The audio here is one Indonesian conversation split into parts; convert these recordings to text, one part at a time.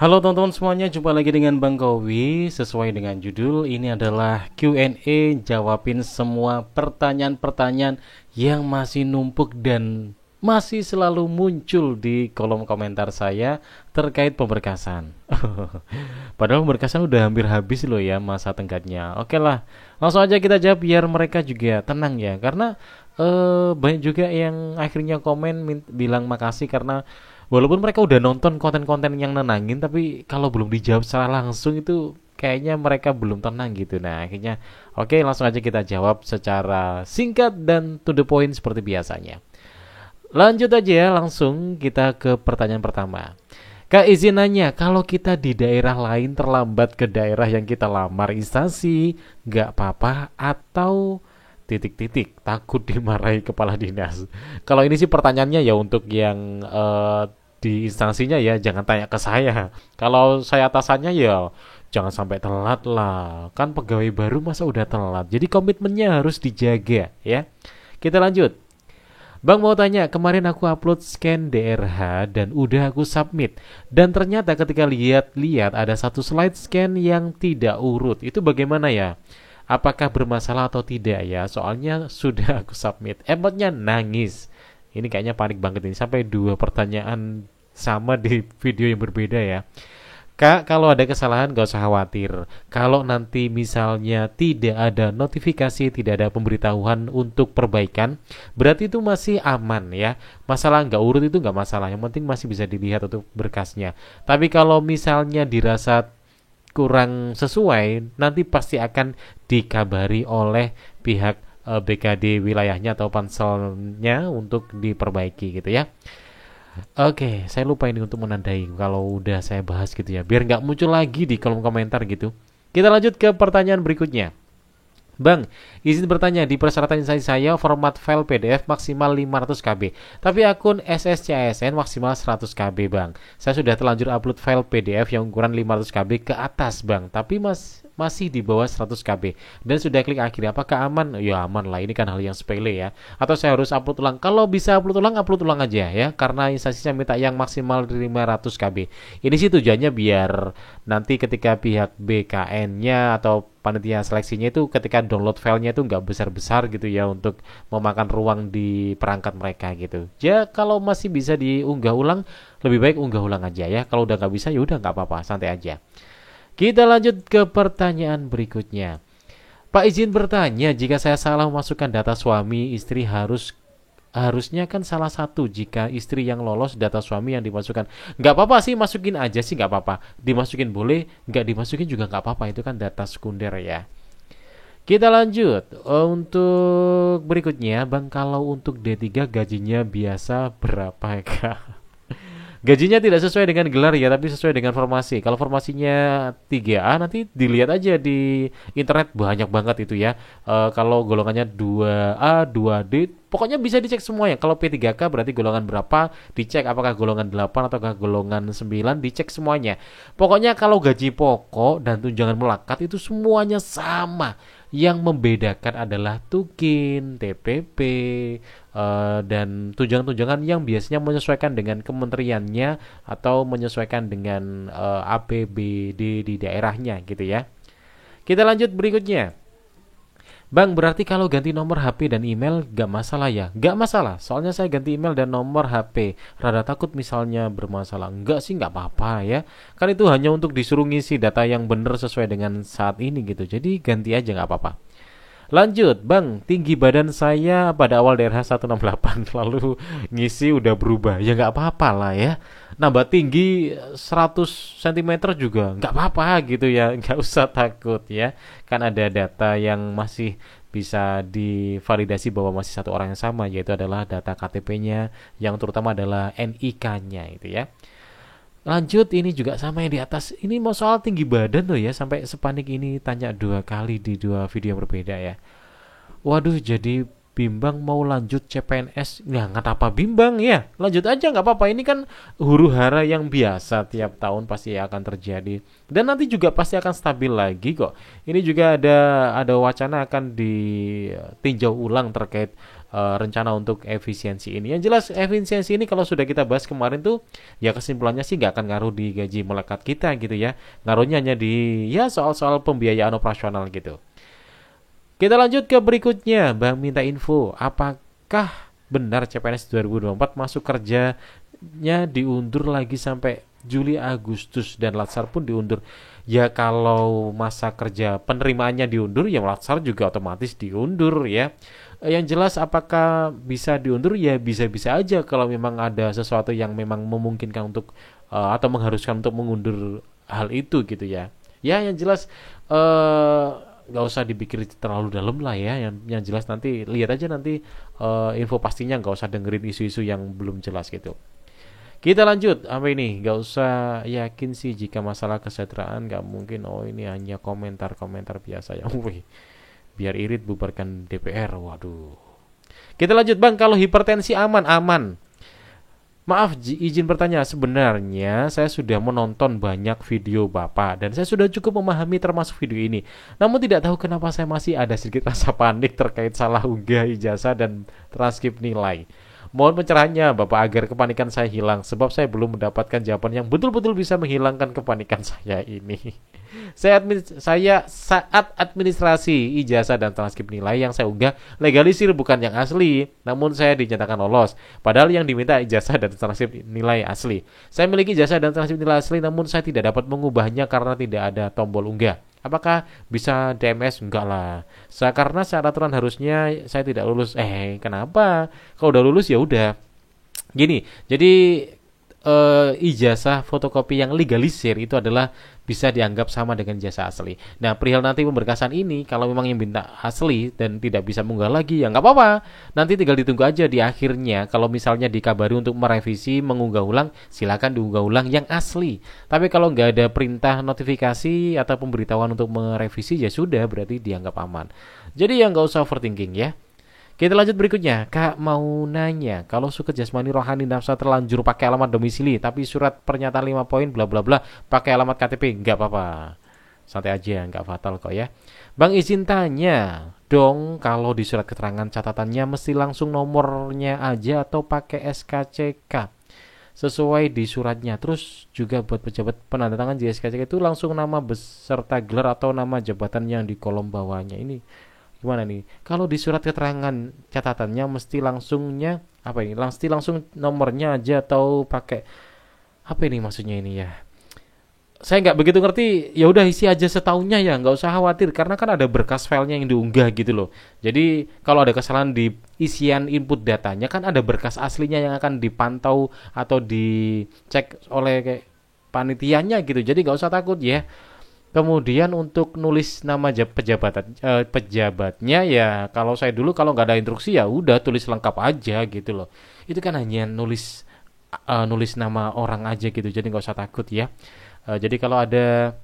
Halo teman-teman semuanya, jumpa lagi dengan Bang Kowi. Sesuai dengan judul, ini adalah Q&A, jawabin semua pertanyaan-pertanyaan yang masih numpuk dan masih selalu muncul di kolom komentar saya terkait pemberkasan. Padahal pemberkasan udah hampir habis loh ya masa tenggatnya. Oke lah, langsung aja kita jawab biar mereka juga tenang ya. Karena banyak juga yang akhirnya komen bilang makasih karena walaupun mereka udah nonton konten-konten yang nenangin, tapi kalau belum dijawab secara langsung itu kayaknya mereka belum tenang gitu. Nah, akhirnya oke, langsung aja kita jawab secara singkat dan to the point seperti biasanya. Lanjut aja ya, langsung kita ke pertanyaan pertama. Kak, izin nanya, kalau kita di daerah lain terlambat ke daerah yang kita lamar instansi, nggak apa-apa atau titik-titik takut dimarahi kepala dinas? Kalau ini sih pertanyaannya ya untuk yang di instansinya ya, jangan tanya ke saya. Kalau saya atasannya ya jangan sampai telat lah. Kan pegawai baru masa udah telat. Jadi komitmennya harus dijaga ya. Kita lanjut. Bang mau tanya, kemarin aku upload scan DRH dan udah aku submit. Dan ternyata ketika lihat-lihat ada satu slide scan yang tidak urut. Itu bagaimana ya? Apakah bermasalah atau tidak ya? Soalnya sudah aku submit. Emotnya nangis. Ini kayaknya panik banget ini. Sampai dua pertanyaan sama di video yang berbeda ya. Kak, kalau ada kesalahan gak usah khawatir. Kalau nanti misalnya tidak ada notifikasi, tidak ada pemberitahuan untuk perbaikan, berarti itu masih aman ya. Masalah nggak urut itu nggak masalah. Yang penting masih bisa dilihat untuk berkasnya. Tapi kalau misalnya dirasa kurang sesuai, nanti pasti akan dikabari oleh pihak BKD wilayahnya atau panselnya untuk diperbaiki gitu ya. Oke, saya lupa ini untuk menandai kalau udah saya bahas gitu ya, biar nggak muncul lagi di kolom komentar gitu. Kita lanjut ke pertanyaan berikutnya. Bang, izin bertanya, di persyaratan instansi saya format file PDF maksimal 500 KB, tapi akun SSCASN maksimal 100 KB, Bang. Saya sudah terlanjur upload file PDF yang ukuran 500 KB ke atas, Bang, tapi masih di bawah 100 KB dan sudah klik akhir. Apakah aman? Ya aman lah, ini kan hal yang sepele ya. Atau saya harus upload ulang? Kalau bisa upload ulang aja ya, karena instansinya minta yang maksimal 500 KB. Ini sih tujuannya biar nanti ketika pihak BKN-nya atau panitia seleksinya itu ketika download filenya itu nggak besar-besar gitu ya untuk memakan ruang di perangkat mereka gitu. Ya kalau masih bisa diunggah ulang, lebih baik unggah ulang aja ya. Kalau udah nggak bisa ya udah nggak apa-apa, santai aja. Kita lanjut ke pertanyaan berikutnya. Pak, izin bertanya, jika saya salah memasukkan data suami istri harusnya kan salah satu jika istri yang lolos data suami yang dimasukkan. Nggak apa-apa sih, masukin aja sih nggak apa-apa. Dimasukin boleh, nggak dimasukin juga nggak apa-apa. Itu kan data sekunder ya. Kita lanjut. Untuk berikutnya, Bang, kalau untuk D3 gajinya biasa berapa ya, Kak? Gajinya tidak sesuai dengan gelar ya, tapi sesuai dengan formasi. Kalau formasinya 3A nanti dilihat aja di internet banyak banget itu ya. Kalau golongannya 2A, 2D, pokoknya bisa dicek semuanya. Kalau P3K berarti golongan berapa, dicek apakah golongan 8 atau golongan 9, dicek semuanya. Pokoknya kalau gaji pokok dan tunjangan melekat itu semuanya sama. Yang membedakan adalah tukin, TPP, dan tunjangan-tunjangan yang biasanya menyesuaikan dengan kementeriannya atau menyesuaikan dengan APBD di daerahnya gitu ya. Kita lanjut berikutnya. Bang, berarti kalau ganti nomor HP dan email gak masalah ya? Gak masalah, soalnya saya ganti email dan nomor HP. Rada takut misalnya bermasalah. Enggak sih, gak apa-apa ya. Kan itu hanya untuk disuruh ngisi data yang benar sesuai dengan saat ini gitu. Jadi ganti aja gak apa-apa. Lanjut, Bang, tinggi badan saya pada awal daerah 168 lalu ngisi udah berubah. Ya nggak apa-apa lah ya. Nambah tinggi 100 cm juga nggak apa-apa gitu ya. Nggak usah takut ya. Kan ada data yang masih bisa divalidasi bahwa masih satu orang yang sama, yaitu adalah data KTP-nya yang terutama adalah NIK-nya itu ya. Lanjut, ini juga sama yang di atas. Ini mau soal tinggi badan tuh ya, sampai sepanik ini tanya dua kali di dua video yang berbeda ya. Waduh, jadi bimbang mau lanjut CPNS. Nah, nggak apa bimbang ya. Lanjut aja nggak apa-apa. Ini kan huru hara yang biasa tiap tahun pasti akan terjadi. Dan nanti juga pasti akan stabil lagi kok. Ini juga ada wacana akan ditinjau ulang terkait rencana untuk efisiensi ini. Yang jelas efisiensi ini kalau sudah kita bahas kemarin tuh, ya kesimpulannya sih nggak akan ngaruh di gaji melekat kita gitu ya. Ngaruhnya hanya di ya soal-soal pembiayaan operasional gitu. Kita lanjut ke berikutnya. Bang minta info, apakah benar CPNS 2024 masuk kerjanya diundur lagi sampai Juli Agustus dan Latsar pun diundur? Ya kalau masa kerja penerimaannya diundur, ya Latsar juga otomatis diundur ya. Yang jelas apakah bisa diundur, ya bisa-bisa aja kalau memang ada sesuatu yang memang memungkinkan untuk atau mengharuskan untuk mengundur hal itu gitu ya. Ya yang jelas eh, nggak usah dipikir terlalu dalam lah ya. Yang jelas nanti lihat aja nanti info pastinya, nggak usah dengerin isu-isu yang belum jelas gitu. Kita lanjut apa ini? Nggak usah yakin sih jika masalah kesejahteraan, nggak mungkin. Oh ini hanya komentar-komentar biasa ya. Wih, biar irit bubarkan DPR. Waduh. Kita lanjut bang, kalau hipertensi aman-aman. Maaf izin bertanya, sebenarnya saya sudah menonton banyak video Bapak dan saya sudah cukup memahami termasuk video ini. Namun tidak tahu kenapa saya masih ada sedikit rasa panik terkait salah unggah ijazah dan transkrip nilai. Mohon pencerahannya Bapak agar kepanikan saya hilang, sebab saya belum mendapatkan jawaban yang betul-betul bisa menghilangkan kepanikan saya ini. Saya saat administrasi ijazah dan transkrip nilai yang saya unggah legalisir bukan yang asli, namun saya dinyatakan lolos. Padahal yang diminta ijazah dan transkrip nilai asli. Saya memiliki ijazah dan transkrip nilai asli, namun saya tidak dapat mengubahnya karena tidak ada tombol unggah. Apakah bisa DMS? Enggak lah. Karena secara aturan harusnya saya tidak lulus. Kenapa? Kalau udah lulus ya udah. Gini, jadi ijazah fotokopi yang legalisir itu adalah bisa dianggap sama dengan ijazah asli. Nah, perihal nanti pemberkasan ini, kalau memang yang minta asli dan tidak bisa mengunggah lagi, ya nggak apa-apa. Nanti tinggal ditunggu aja di akhirnya. Kalau misalnya dikabari untuk merevisi, mengunggah ulang, silakan diunggah ulang yang asli. Tapi kalau nggak ada perintah notifikasi atau pemberitahuan untuk merevisi, ya sudah, berarti dianggap aman. Jadi ya nggak usah overthinking ya. Kita lanjut berikutnya. Kak mau nanya, kalau suket jasmani rohani nafsa terlanjur pakai alamat domisili, tapi surat pernyataan 5 poin bla bla bla pakai alamat KTP, nggak apa-apa. Santai aja, nggak fatal kok ya. Bang izin tanya dong, kalau di surat keterangan catatannya mesti langsung nomornya aja atau pakai SKCK sesuai di suratnya. Terus juga buat pejabat penandatangan di SKCK itu langsung nama beserta gelar atau nama jabatan yang di kolom bawahnya. Ini gimana nih? Kalau di surat keterangan catatannya mesti langsungnya apa ini? Mesti langsung nomornya aja atau pakai apa ini maksudnya ini ya? Saya nggak begitu ngerti. Ya udah isi aja setaunya ya, nggak usah khawatir karena kan ada berkas filenya yang diunggah gitu loh. Jadi kalau ada kesalahan di isian input datanya kan ada berkas aslinya yang akan dipantau atau dicek oleh kayak panitianya gitu. Jadi nggak usah takut ya. Kemudian untuk nulis nama pejabatnya ya kalau saya dulu kalau nggak ada instruksi ya udah tulis lengkap aja gitu loh. Itu kan hanya nulis nama orang aja gitu. Jadi nggak usah takut ya. Jadi kalau ada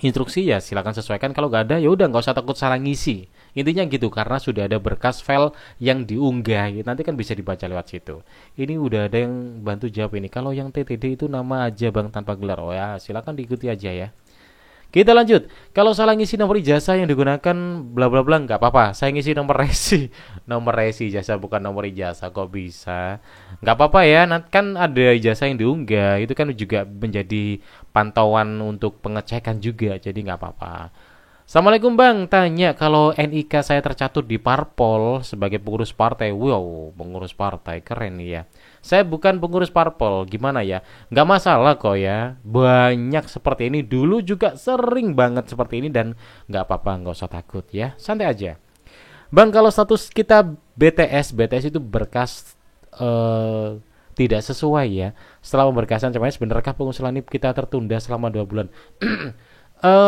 instruksi ya silakan sesuaikan. Kalau nggak ada ya udah nggak usah takut salah ngisi. Intinya gitu karena sudah ada berkas file yang diunggah. Nanti kan bisa dibaca lewat situ. Ini udah ada yang bantu jawab ini. Kalau yang TTD itu nama aja bang tanpa gelar. Oh ya silakan diikuti aja ya. Kita lanjut. Kalau salah ngisi nomor ijazah yang digunakan bla bla bla nggak apa-apa. Saya ngisi nomor resi. Nomor resi ijazah bukan nomor ijazah kok bisa. Nggak apa-apa ya. Nanti kan ada ijazah yang diunggah. Itu kan juga menjadi pantauan untuk pengecekan juga. Jadi nggak apa-apa. Assalamualaikum bang, tanya kalau NIK saya tercatur di Parpol sebagai pengurus partai. Wow, pengurus partai keren nih ya. Saya bukan pengurus Parpol, gimana ya? Nggak masalah kok ya. Banyak seperti ini dulu juga sering banget seperti ini dan nggak apa-apa, nggak usah takut ya. Santai aja. Bang, kalau status kita BTS itu berkas tidak sesuai ya. Setelah pemberkasan CPNS, benarkah pengusulan NIP kita tertunda selama 2 bulan?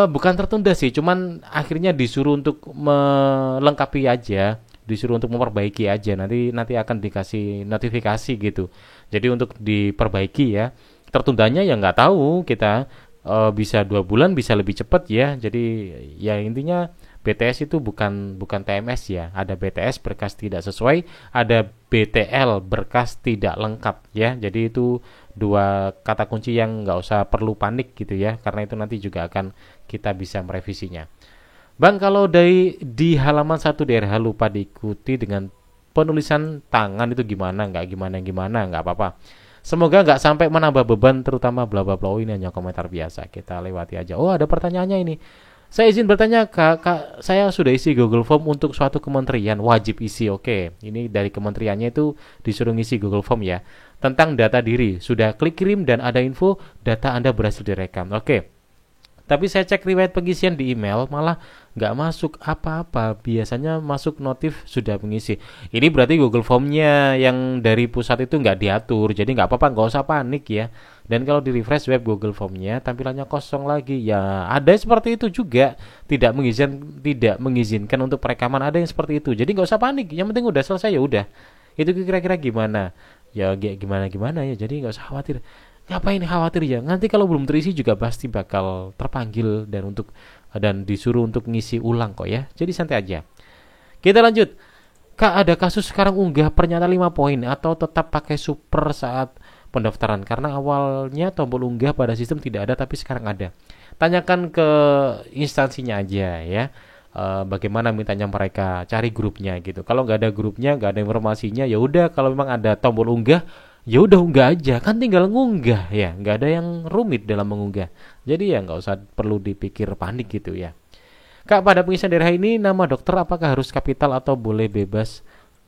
Bukan tertunda sih, cuman akhirnya disuruh untuk melengkapi aja, disuruh untuk memperbaiki aja. Nanti akan dikasih notifikasi gitu. Jadi untuk diperbaiki ya. Tertundanya ya nggak tahu kita bisa 2 bulan, bisa lebih cepat ya. Jadi ya intinya BTS itu bukan TMS ya. Ada BTS berkas tidak sesuai, ada BTL berkas tidak lengkap ya. Jadi itu dua kata kunci yang nggak usah perlu panik gitu ya, karena itu nanti juga akan kita bisa merevisinya. Bang, kalau di halaman 1 DRH lupa diikuti dengan penulisan tangan itu gimana, nggak gimana, nggak apa-apa. Semoga nggak sampai menambah beban, terutama bla bla bla. Oh, ini hanya komentar biasa, kita lewati aja. Oh, ada pertanyaannya ini. Saya izin bertanya, Kak, saya sudah isi Google Form untuk suatu kementerian, wajib isi. Oke, ini dari kementeriannya itu disuruh ngisi Google Form ya. Tentang data diri, sudah klik kirim dan ada info data Anda berhasil direkam. Oke. Tapi saya cek riwayat pengisian di email malah nggak masuk apa-apa. Biasanya masuk notif sudah mengisi. Ini berarti Google Form-nya yang dari pusat itu nggak diatur. Jadi nggak apa-apa, nggak usah panik ya. Dan kalau di refresh web Google Form-nya tampilannya kosong lagi. Ya ada seperti itu juga. Tidak mengizinkan untuk perekaman, ada yang seperti itu. Jadi nggak usah panik. Yang penting udah selesai ya udah. Itu kira-kira gimana? Ya gimana ya. Jadi nggak usah khawatir. Ngapain khawatir ya, nanti kalau belum terisi juga pasti bakal terpanggil dan disuruh untuk ngisi ulang kok ya, jadi santai aja. Kita lanjut. Kak, ada kasus sekarang unggah pernyataan 5 poin atau tetap pakai super saat pendaftaran, karena awalnya tombol unggah pada sistem tidak ada tapi sekarang ada. Tanyakan ke instansinya aja ya. Bagaimana mintanya mereka, cari grupnya gitu. Kalau nggak ada grupnya, nggak ada informasinya, ya udah, kalau memang ada tombol unggah ya udah unggah aja, kan tinggal ngunggah ya, nggak ada yang rumit dalam mengunggah. Jadi ya nggak usah perlu dipikir panik gitu ya. Kak, pada pengisian daerah ini nama dokter apakah harus kapital atau boleh bebas?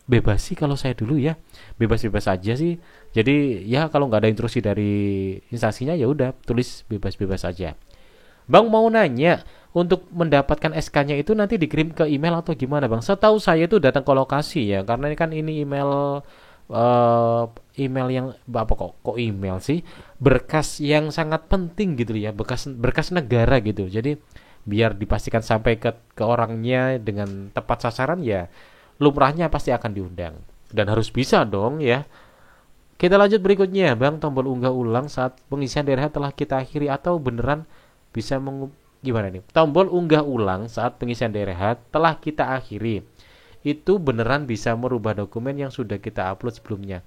Bebas sih kalau saya dulu ya, bebas-bebas aja sih. Jadi ya kalau nggak ada instruksi dari instansinya ya udah tulis bebas-bebas aja. Bang mau nanya, untuk mendapatkan SK-nya itu nanti dikirim ke email atau gimana Bang? Setahu saya itu datang ke lokasi ya, karena ini kan ini eh, email yang apa kok email sih, berkas yang sangat penting gitu ya, berkas negara gitu. Jadi biar dipastikan sampai ke orangnya dengan tepat sasaran ya, lumrahnya pasti akan diundang dan harus bisa dong ya. Kita lanjut berikutnya, Bang, tombol unggah ulang saat pengisian daerah telah kita akhiri atau beneran bisa gimana nih? Tombol unggah ulang saat pengisian daerah telah kita akhiri itu beneran bisa merubah dokumen yang sudah kita upload sebelumnya.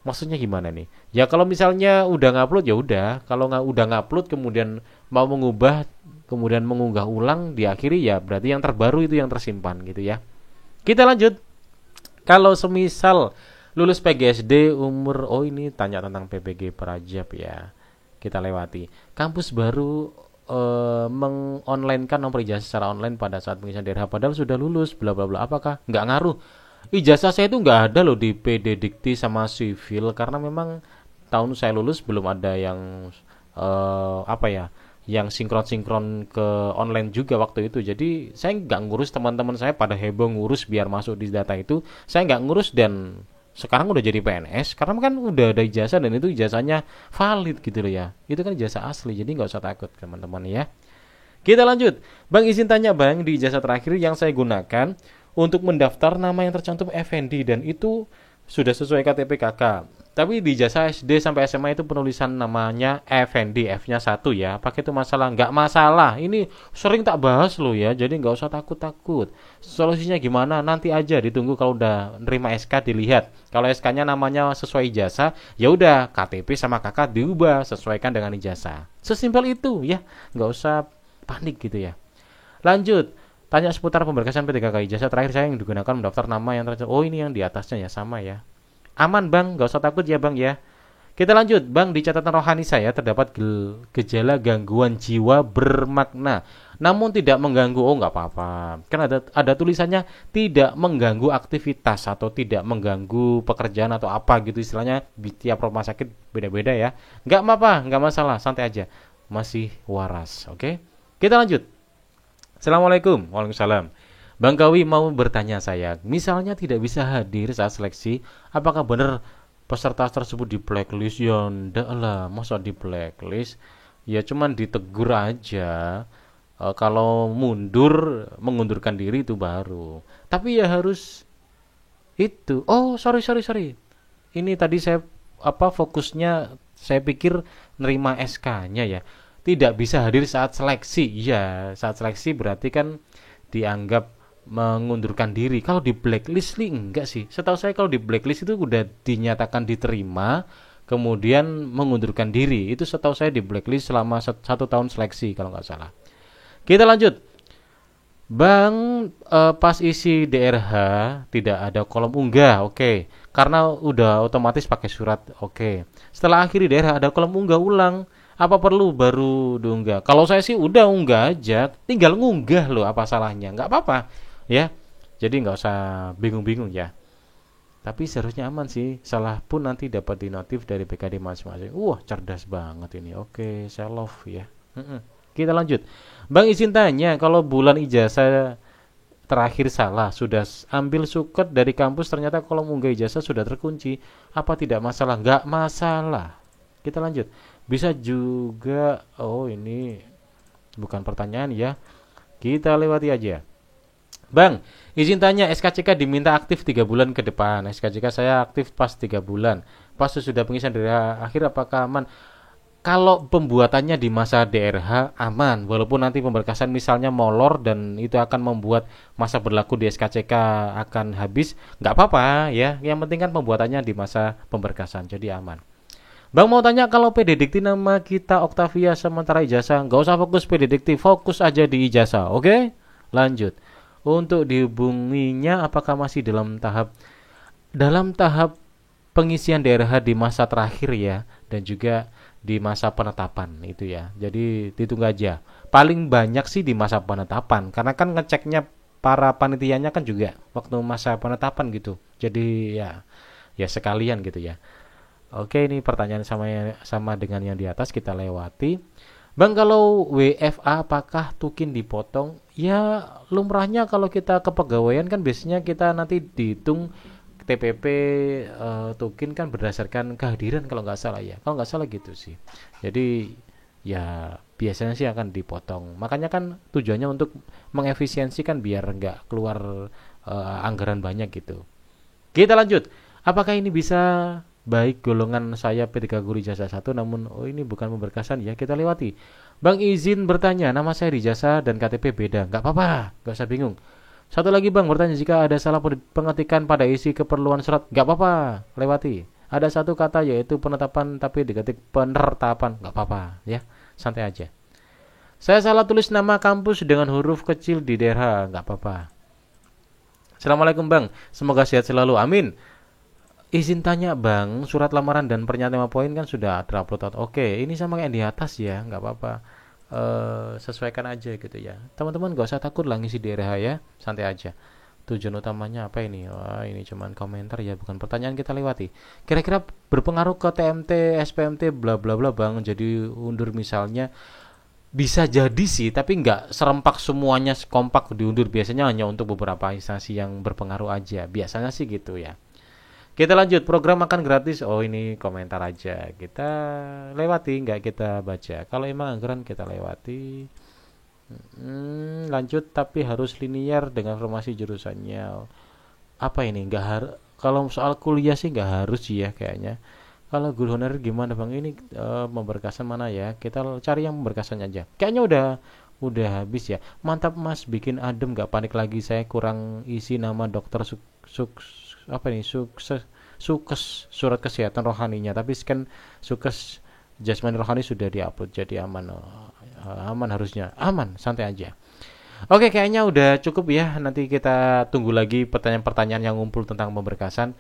Maksudnya gimana nih? Ya kalau misalnya udah ngupload ya udah, kalau nggak udah ngupload kemudian mau mengubah kemudian mengunggah ulang diakhiri ya berarti yang terbaru itu yang tersimpan gitu ya. Kita lanjut. Kalau semisal lulus PGSD umur, oh ini tanya tentang PPG Prajab ya. Kita lewati. Kampus baru mengonlinekan nomor ijazah secara online pada saat pengisian daerah padahal sudah lulus bla bla bla, apakah nggak ngaruh? Ijazah saya itu nggak ada loh di PD Dikti sama Sivil, karena memang tahun saya lulus belum ada yang apa ya, yang sinkron ke online juga waktu itu. Jadi saya nggak ngurus, teman-teman saya pada heboh ngurus biar masuk di data itu, saya nggak ngurus. Dan sekarang udah jadi PNS karena kan udah ada ijazah dan itu ijazahnya valid gitu loh ya, itu kan ijazah asli, jadi nggak usah takut teman-teman ya. Kita lanjut. Bang, izin tanya Bang, di ijazah terakhir yang saya gunakan untuk mendaftar nama yang tercantum Effendi dan itu sudah sesuai KTP kakak. Tapi di ijazah SD sampai SMA itu penulisan namanya Effendi, F-nya 1 ya. Pakai itu masalah? Nggak masalah. Ini sering tak bahas loh ya, jadi nggak usah takut-takut. Solusinya gimana? Nanti aja ditunggu kalau udah nerima SK dilihat. Kalau SK-nya namanya sesuai ijazah, ya udah KTP sama kakak diubah sesuaikan dengan ijazah. Sesimpel itu ya, nggak usah panik gitu ya. Lanjut. Tanya seputar pemberkasan P3K ijazah terakhir saya yang digunakan mendaftar nama yang tercantum. Oh ini yang di atasnya ya, sama ya. Aman Bang, gak usah takut ya Bang ya. Kita lanjut Bang, di catatan rohani saya terdapat gejala gangguan jiwa bermakna namun tidak mengganggu. Oh nggak apa-apa, kan ada tulisannya tidak mengganggu aktivitas atau tidak mengganggu pekerjaan atau apa gitu istilahnya. Di tiap rumah sakit beda-beda ya. Nggak apa-apa, nggak masalah, santai aja, masih waras. Oke, kita lanjut. Assalamualaikum. Waalaikumsalam. Bang Kawi mau bertanya saya, misalnya tidak bisa hadir saat seleksi, apakah benar peserta tersebut di blacklist? Ya ndak lah, masa di blacklist? Ya cuman ditegur aja. Kalau mengundurkan diri itu baru. Tapi ya harus itu. Oh sorry. Ini tadi saya fokusnya saya pikir nerima SK-nya ya. Tidak bisa hadir saat seleksi. Iya, saat seleksi berarti kan dianggap mengundurkan diri. Kalau di blacklist nih enggak sih. Setahu saya kalau di blacklist itu udah dinyatakan diterima, kemudian mengundurkan diri. Itu setahu saya di blacklist selama 1 tahun seleksi kalau nggak salah. Kita lanjut. Bang, pas isi DRH tidak ada kolom unggah, oke. Karena udah otomatis pakai surat, oke. Setelah akhiri DRH ada kolom unggah ulang. Apa perlu baru diunggah? Kalau saya sih udah unggah aja, tinggal ngunggah loh, apa salahnya? Nggak apa-apa, ya. Jadi nggak usah bingung-bingung ya. Tapi seharusnya aman sih. Salah pun nanti dapat di notif dari BKD masing-masing. Wah, cerdas banget ini. Oke, saya love ya. Kita lanjut. Bang izin tanya, kalau bulan ijazah terakhir salah, sudah ambil suket dari kampus ternyata kolom unggah ijazah sudah terkunci. Apa tidak masalah? Nggak masalah. Kita lanjut. Bisa juga, oh ini bukan pertanyaan ya. Kita lewati aja. Bang, izin tanya SKCK diminta aktif 3 bulan ke depan. SKCK saya aktif pas 3 bulan. Pas sudah pengisian dari akhir apakah aman? Kalau pembuatannya di masa DRH aman, walaupun nanti pemberkasan misalnya molor dan itu akan membuat masa berlaku di SKCK akan habis, nggak apa-apa ya. Yang penting kan pembuatannya di masa pemberkasan, jadi aman. Bang mau tanya kalau PD Dikti nama kita Octavia sementara ijazah, nggak usah fokus PD Dikti, fokus aja di ijazah, oke? Lanjut. Untuk dihubunginya apakah masih dalam tahap pengisian DRH di masa terakhir ya, dan juga di masa penetapan itu ya. Jadi ditunggu aja. Paling banyak sih di masa penetapan karena kan ngeceknya para panitianya kan juga waktu masa penetapan gitu. Jadi ya sekalian gitu ya. Oke, ini pertanyaan sama dengan yang di atas kita lewati. Bang, kalau WFA apakah tukin dipotong? Ya, lumrahnya kalau kita kepegawaian kan biasanya kita nanti dihitung TPP tukin kan berdasarkan kehadiran kalau nggak salah ya. Kalau nggak salah gitu sih. Jadi ya biasanya sih akan dipotong. Makanya kan tujuannya untuk mengefisiensi kan biar nggak keluar anggaran banyak gitu. Kita lanjut. Apakah ini bisa baik golongan saya P3 Guru Jasa 1 namun ini bukan pemberkasan ya kita lewati. Bang izin bertanya, nama saya di jasa dan KTP beda. Nggak apa-apa, nggak usah bingung. Satu lagi bang bertanya jika ada salah pengetikan pada isi keperluan surat. Nggak apa-apa, lewati. Ada satu kata yaitu penetapan tapi diketik penertapan. Nggak apa-apa ya, santai aja. Saya salah tulis nama kampus dengan huruf kecil di daerah. Nggak apa-apa. Assalamualaikum bang, semoga sehat selalu, amin. Izin tanya bang, surat lamaran dan pernyataan 5 poin kan sudah terupload. Oke, ini sama kayak di atas ya, nggak apa-apa. Sesuaikan aja gitu ya. Teman-teman gak usah takut lah ngisi di RH ya, santai aja. Tujuan utamanya apa ini? Wah, ini cuman komentar ya, bukan pertanyaan, kita lewati. Kira-kira berpengaruh ke TMT, SPMT, bla bla bla bang. Jadi undur misalnya bisa jadi sih, tapi nggak serempak semuanya kompak diundur. Biasanya hanya untuk beberapa instansi yang berpengaruh aja. Biasanya sih gitu ya. Kita lanjut, program makan gratis. Oh ini komentar aja, kita lewati, nggak kita baca. Kalau emang anggaran kita lewati. Lanjut, tapi harus linear dengan formasi jurusannya. Apa ini? Nggak harus. Kalau soal kuliah sih nggak harus sih ya kayaknya. Kalau guru honorer gimana bang? Ini pemberkasan mana ya? Kita cari yang pemberkasan aja. Kayaknya udah habis ya. Mantap mas, bikin adem, nggak panik lagi. Saya kurang isi nama dokter apa nih sukes surat kesehatan rohaninya, tapi kan sukes jasmani rohani sudah diupload, jadi aman. Aman, harusnya aman, santai aja. Oke, kayaknya udah cukup ya. Nanti kita tunggu lagi pertanyaan-pertanyaan yang ngumpul tentang pemberkasan,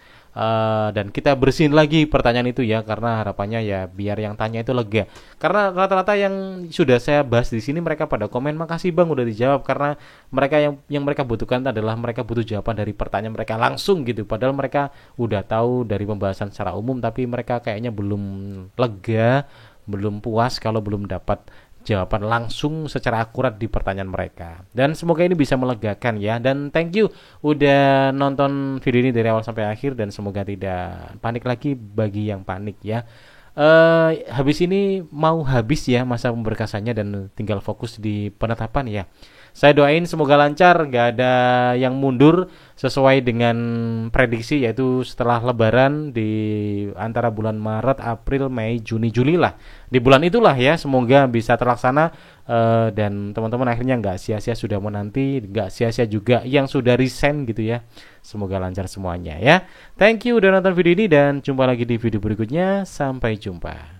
dan kita bersihin lagi pertanyaan itu ya, karena harapannya ya biar yang tanya itu lega. Karena rata-rata yang sudah saya bahas di sini mereka pada komen makasih bang udah dijawab, karena mereka yang mereka butuhkan adalah mereka butuh jawaban dari pertanyaan mereka langsung gitu. Padahal mereka udah tahu dari pembahasan secara umum, tapi mereka kayaknya belum lega, belum puas kalau belum dapat jawaban langsung secara akurat di pertanyaan mereka. Dan semoga ini bisa melegakan ya. Dan thank you udah nonton video ini dari awal sampai akhir, dan semoga tidak panik lagi bagi yang panik ya. Habis ini mau habis ya masa pemberkasannya dan tinggal fokus di penetapan ya. Saya doain semoga lancar, gak ada yang mundur, sesuai dengan prediksi yaitu setelah lebaran di antara bulan Maret, April, Mei, Juni, Juli lah. Di bulan itulah ya, semoga bisa terlaksana, dan teman-teman akhirnya gak sia-sia sudah menanti, gak sia-sia juga yang sudah resign gitu ya. Semoga lancar semuanya ya. Thank you udah nonton video ini dan jumpa lagi di video berikutnya. Sampai jumpa.